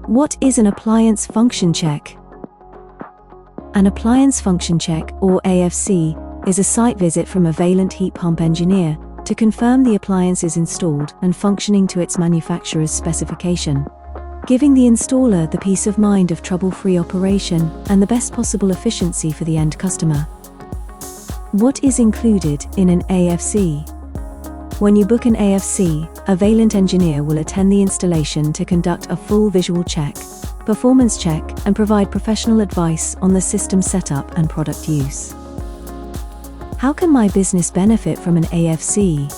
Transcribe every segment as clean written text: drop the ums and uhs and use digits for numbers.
What is an appliance function check? An appliance function check, or AFC, is a site visit from a Vaillant heat pump engineer to confirm the appliance is installed and functioning to its manufacturer's specification, giving the installer the peace of mind of trouble-free operation and the best possible efficiency for the end customer. What is included in an AFC? When you book an AFC, a Vaillant engineer will attend the installation to conduct a full visual check, performance check, and provide professional advice on the system setup and product use. How can my business benefit from an AFC?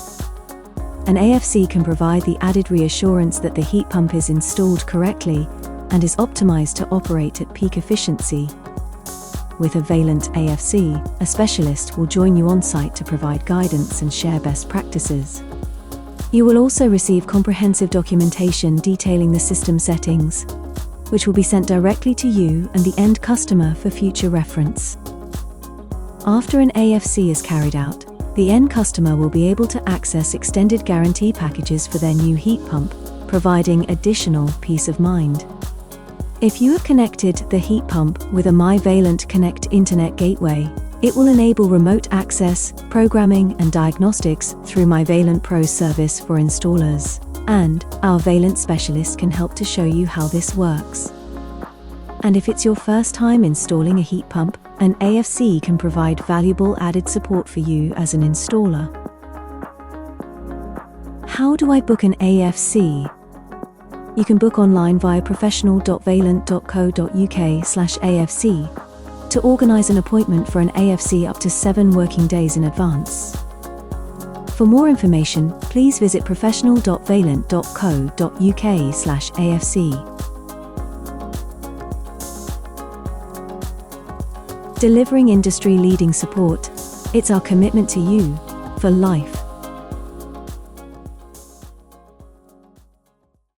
An AFC can provide the added reassurance that the heat pump is installed correctly and is optimized to operate at peak efficiency. With a Vaillant AFC, a specialist will join you on site to provide guidance and share best practices. You will also receive comprehensive documentation detailing the system settings, which will be sent directly to you and the end customer for future reference. After an AFC is carried out, the end customer will be able to access extended guarantee packages for their new heat pump, providing additional peace of mind. If you have connected the heat pump with a My Vaillant Connect internet gateway, it will enable remote access, programming, and diagnostics through My Vaillant Pro service for installers, and our Vaillant specialist can help to show you how this works. And if it's your first time installing a heat pump, an AFC can provide valuable added support for you as an installer. How do I book an AFC? You can book online via professional.vaillant.co.uk/AFC to organize an appointment for an AFC up to 7 working days in advance. For more information, please visit professional.vaillant.co.uk/AFC. Delivering industry-leading support, it's our commitment to you for life.